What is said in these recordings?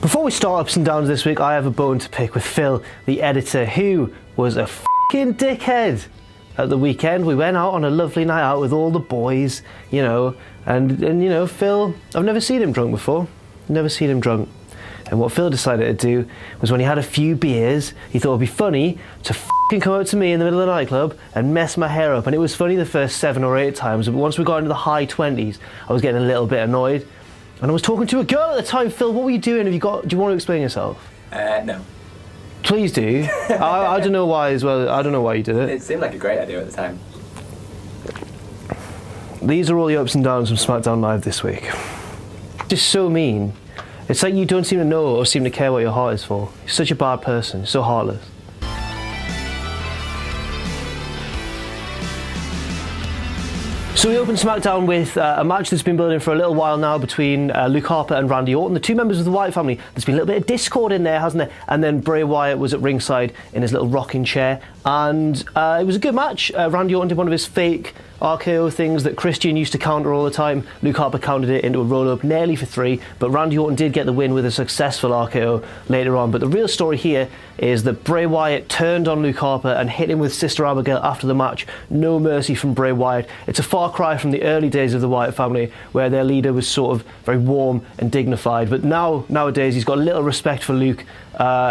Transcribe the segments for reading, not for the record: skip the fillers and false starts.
Before we start ups and downs this week, I have a bone to pick with Phil, the editor, who was a f***ing dickhead at the weekend. We went out on a lovely night out with all the boys, you know, and you know, Phil, I've never seen him drunk before. Never seen him drunk. And what Phil decided to do was, when he had a few beers, he thought it'd be funny to f***ing come up to me in the middle of the nightclub and mess my hair up. And it was funny the first 7 or 8 times, but once we got into the high 20s, I was getting a little bit annoyed. And I was talking to a girl at the time. Phil, what were you doing? Do you want to explain yourself? No. Please do. I don't know why as well. I don't know why you did it. It seemed like a great idea at the time. These are all the ups and downs from SmackDown Live this week. Just so mean. It's like you don't seem to know or seem to care what your heart is for. You're such a bad person. You're so heartless. So we open SmackDown with a match that's been building for a little while now between Luke Harper and Randy Orton, the two members of the Wyatt family. There's been a little bit of discord in there, hasn't there? And then Bray Wyatt was at ringside in his little rocking chair, and it was a good match. Randy Orton did one of his fake RKO things that Christian used to counter all the time. Luke Harper countered it into a roll-up nearly for 3, but Randy Orton did get the win with a successful RKO later on. But the real story here is that Bray Wyatt turned on Luke Harper and hit him with Sister Abigail after the match. No mercy from Bray Wyatt. It's a far cry from the early days of the Wyatt family, where their leader was sort of very warm and dignified. But nowadays he's got a little respect for Luke.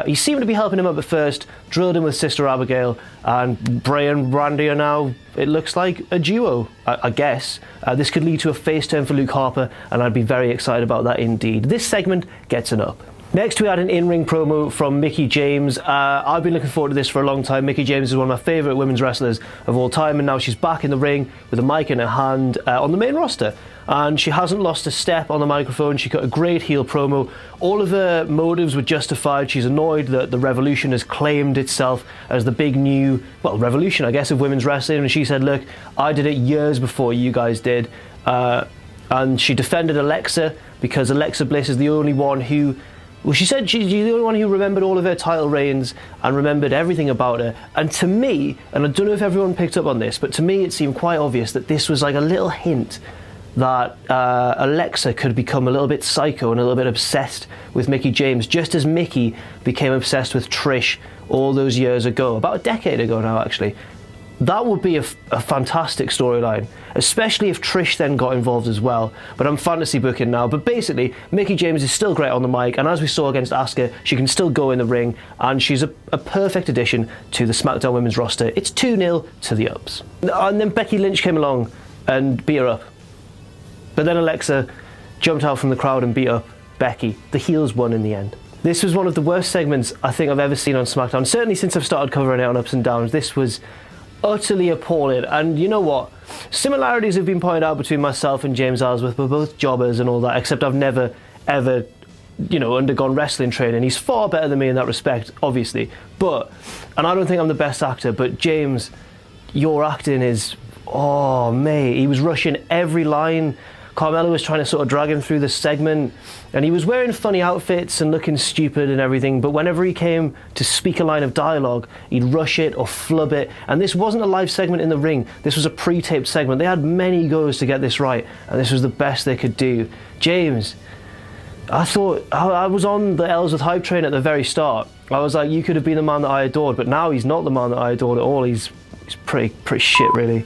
He seemed to be helping him up at first, drilled him with Sister Abigail, and Bray and Randy are now, it looks like, a duo, I guess. This could lead to a face turn for Luke Harper, and I'd be very excited about that indeed. This segment gets an up. Next, we had an in-ring promo from Mickie James. I've been looking forward to this for a long time. Mickie James is one of my favourite women's wrestlers of all time, and now she's back in the ring with a mic in her hand on the main roster. And she hasn't lost a step on the microphone. She got a great heel promo. All of her motives were justified. She's annoyed that the Revolution has claimed itself as the big new, well, revolution, I guess, of women's wrestling. And she said, look, I did it years before you guys did. And she defended Alexa, because Alexa Bliss is the only one who, well, she said she's the only one who remembered all of her title reigns and remembered everything about her. And to me, and I don't know if everyone picked up on this, but to me it seemed quite obvious that this was like a little hint that Alexa could become a little bit psycho and a little bit obsessed with Mickie James, just as Mickie became obsessed with Trish all those years ago, about a decade ago now actually. That would be a fantastic storyline, especially if Trish then got involved as well. But I'm fantasy booking now. But basically, Mickie James is still great on the mic, and as we saw against Asuka, she can still go in the ring, and she's a perfect addition to the SmackDown women's roster. It's 2-0 to the ups. And then Becky Lynch came along and beat her up. But then Alexa jumped out from the crowd and beat up Becky. The heels won in the end. This was one of the worst segments I think I've ever seen on SmackDown, certainly since I've started covering it on Ups and Downs. This was utterly appalling. And you know what? Similarities have been pointed out between myself and James Ellsworth. We're both jobbers and all that, except I've never, ever, you know, undergone wrestling training. He's far better than me in that respect, obviously. But, and I don't think I'm the best actor, but James, your acting is, oh mate, he was rushing every line. Carmella was trying to sort of drag him through the segment, and he was wearing funny outfits and looking stupid and everything, but whenever he came to speak a line of dialogue, he'd rush it or flub it. And this wasn't a live segment in the ring, this was a pre-taped segment. They had many goes to get this right, and this was the best they could do. James, I thought, I was on the Ellsworth hype train at the very start. I was like, you could have been the man that I adored, but now he's not the man that I adored at all. He's pretty shit, really.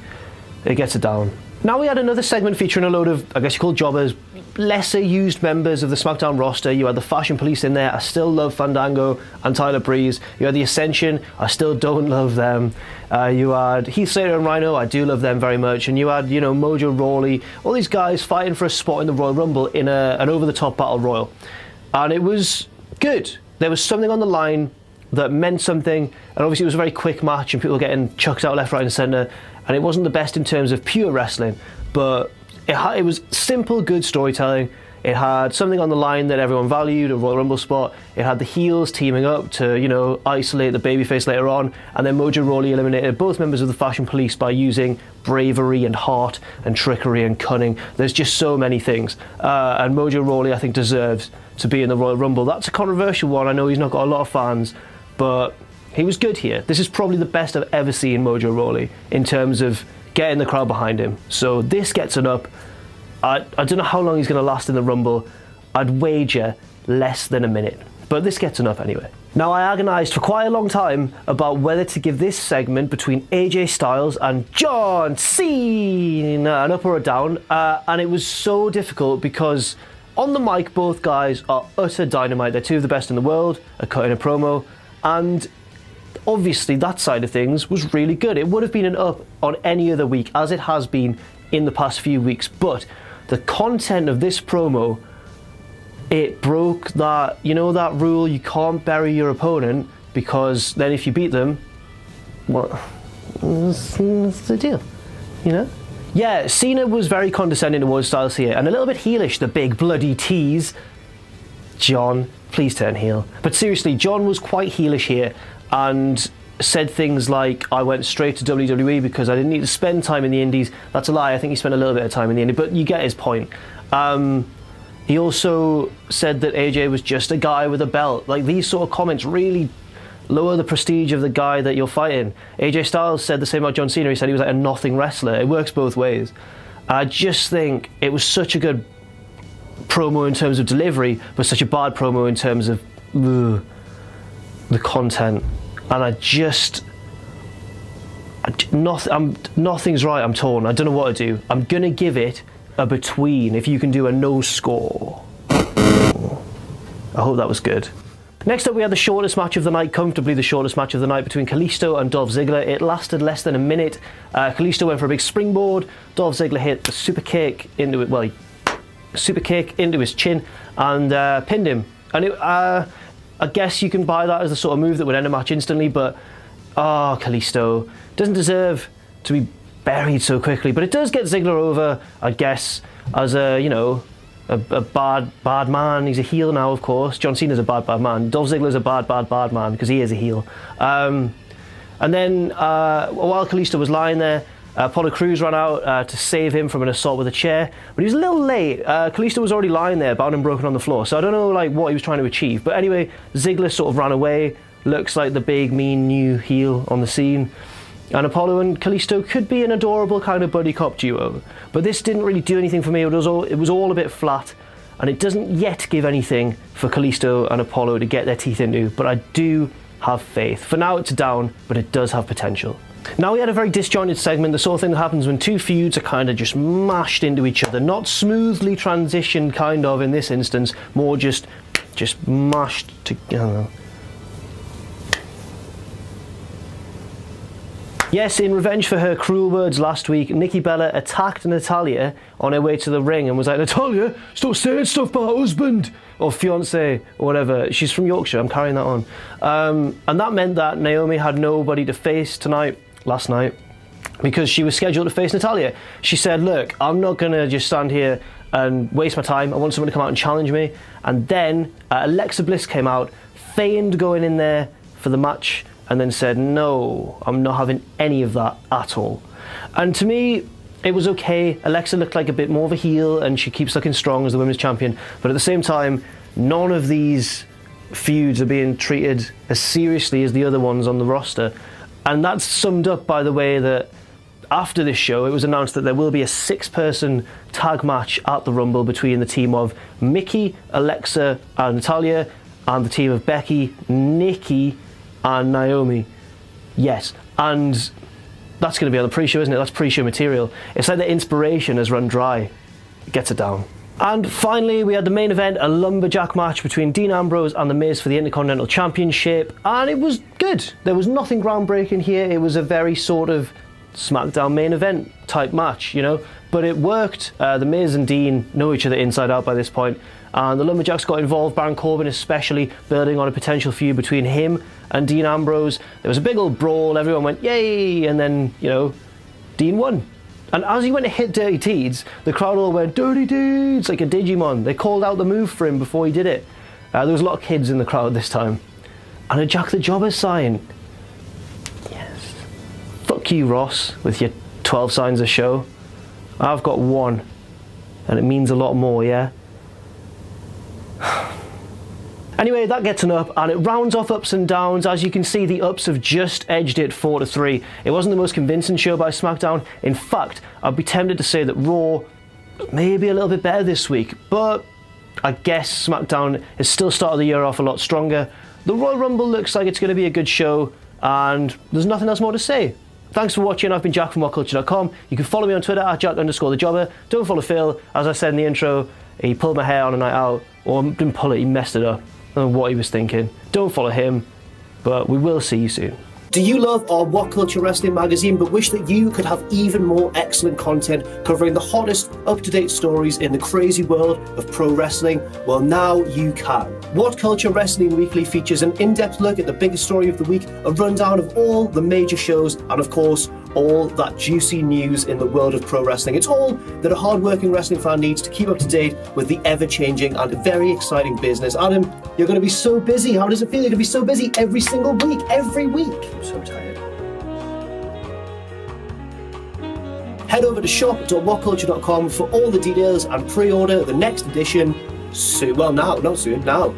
It gets it down. Now we had another segment featuring a load of, I guess you call jobers, lesser used members of the SmackDown roster. You had the Fashion Police in there. I still love Fandango and Tyler Breeze. You had the Ascension. I still don't love them. You had Heath Slater and Rhino. I do love them very much. And you had, you know, Mojo Rawley. All these guys fighting for a spot in the Royal Rumble in an over-the-top battle royal. And it was good. There was something on the line that meant something. And obviously it was a very quick match and people were getting chucked out left, right and centre. And it wasn't the best in terms of pure wrestling, but it was simple, good storytelling. It had something on the line that everyone valued, a Royal Rumble spot. It had the heels teaming up to, you know, isolate the babyface later on. And then Mojo Rawley eliminated both members of the Fashion Police by using bravery and heart and trickery and cunning. There's just so many things. And Mojo Rawley, I think, deserves to be in the Royal Rumble. That's a controversial one. I know he's not got a lot of fans, but he was good here. This is probably the best I've ever seen Mojo Rawley in terms of getting the crowd behind him. So this gets an up. I don't know how long he's going to last in the Rumble. I'd wager less than a minute. But this gets enough anyway. Now, I agonised for quite a long time about whether to give this segment between AJ Styles and John Cena an up or a down, and it was so difficult because on the mic, both guys are utter dynamite. They're two of the best in the world at cutting a promo, and obviously that side of things was really good. It would have been an up on any other week, as it has been in the past few weeks, but the content of this promo, it broke that, you know, that rule, you can't bury your opponent, because then if you beat them, what, what's the deal, you know? Yeah, Cena was very condescending towards Styles here, and a little bit heelish, the big bloody tease. John, please turn heel. But seriously, John was quite heelish here, and said things like, I went straight to WWE because I didn't need to spend time in the Indies. That's a lie, I think he spent a little bit of time in the Indies, but you get his point. He also said that AJ was just a guy with a belt. Like, these sort of comments really lower the prestige of the guy that you're fighting. AJ Styles said the same about John Cena. He said he was like a nothing wrestler. It works both ways. I just think it was such a good promo in terms of delivery, but such a bad promo in terms of the content. And nothing's right. I'm torn. I don't know what to do. I'm gonna give it a between, if you can do a no score. I hope that was good. Next up, we had the shortest match of the night, comfortably the shortest match of the night, between Kalisto and Dolph Ziggler. It lasted less than a minute. Kalisto went for a big springboard. Dolph Ziggler hit a super kick into it. Well, super kick into his chin and pinned him. And I guess you can buy that as the sort of move that would end a match instantly. But Kalisto doesn't deserve to be buried so quickly. But it does get Ziggler over, I guess, as a, you know, a bad man. He's a heel now, of course. John Cena's a bad man. Dolph Ziggler's a bad man because he is a heel. And then while Kalisto was lying there, Apollo Crews ran out to save him from an assault with a chair, but he was a little late. Kalisto was already lying there, bound and broken on the floor, so I don't know like what he was trying to achieve. But anyway, Ziggler sort of ran away. Looks like the big, mean new heel on the scene. And Apollo and Kalisto could be an adorable kind of buddy cop duo, but this didn't really do anything for me. It was all a bit flat, and it doesn't yet give anything for Kalisto and Apollo to get their teeth into, but I do have faith. For now it's down, but it does have potential. Now, we had a very disjointed segment, the sort of thing that happens when two feuds are kind of just mashed into each other. Not smoothly transitioned, kind of, in this instance, more just mashed together. Yes, in revenge for her cruel words last week, Nikki Bella attacked Natalya on her way to the ring and was like, Natalya, stop saying stuff about husband or fiance or whatever. She's from Yorkshire, I'm carrying that on. And that meant that Naomi had nobody to face last night, because she was scheduled to face Natalya. She said, look, I'm not going to just stand here and waste my time. I want someone to come out and challenge me. And then Alexa Bliss came out, feigned going in there for the match, and then said, no, I'm not having any of that at all. And to me, it was okay. Alexa looked like a bit more of a heel, and she keeps looking strong as the women's champion. But at the same time, none of these feuds are being treated as seriously as the other ones on the roster. And that's summed up by the way that after this show, it was announced that there will be a 6-person tag match at the Rumble between the team of Mickey, Alexa, and Natalya, and the team of Becky, Nikki, and Naomi. Yes, and that's going to be on the pre-show, isn't it? That's pre-show material. It's like the inspiration has run dry. It gets it down. And finally, we had the main event, a lumberjack match between Dean Ambrose and The Miz for the Intercontinental Championship, and it was good. There was nothing groundbreaking here. It was a very sort of SmackDown main event type match, you know, but it worked. The Miz and Dean know each other inside out by this point, and the lumberjacks got involved, Baron Corbin especially, building on a potential feud between him and Dean Ambrose. There was a big old brawl, everyone went yay, and then, you know, Dean won. And as he went to hit Dirty Deeds, the crowd all went, Dirty Deeds, like a Digimon. They called out the move for him before he did it. There was a lot of kids in the crowd this time. And a Jack the Jobber sign. Yes. Fuck you, Ross, with your 12 signs a show. I've got one. And it means a lot more, yeah? Anyway, that gets an up, and it rounds off ups and downs. As you can see, the ups have just edged it 4-3. It wasn't the most convincing show by SmackDown. In fact, I'd be tempted to say that Raw may be a little bit better this week, but I guess SmackDown has still started the year off a lot stronger. The Royal Rumble looks like it's going to be a good show, and there's nothing else more to say. Thanks for watching. I've been Jack from WhatCulture.com. You can follow me on Twitter at Jack_the_jobber. Don't follow Phil. As I said in the intro, he pulled my hair on a night out. Or didn't pull it, he messed it up. I don't know what he was thinking. Don't follow him, but we will see you soon. Do you love our What Culture Wrestling magazine but wish that you could have even more excellent content covering the hottest, up-to-date stories in the crazy world of pro wrestling? Well, now you can. What Culture Wrestling Weekly features an in-depth look at the biggest story of the week, a rundown of all the major shows, and of course, all that juicy news in the world of pro wrestling. It's all that a hard-working wrestling fan needs to keep up to date with the ever-changing and very exciting business. Adam, you're going to be so busy. How does it feel? You're going to be so busy every single week, every week. I'm so tired. Head over to shop.whatculture.com for all the details and pre-order the next edition soon. Well, now, not soon, now.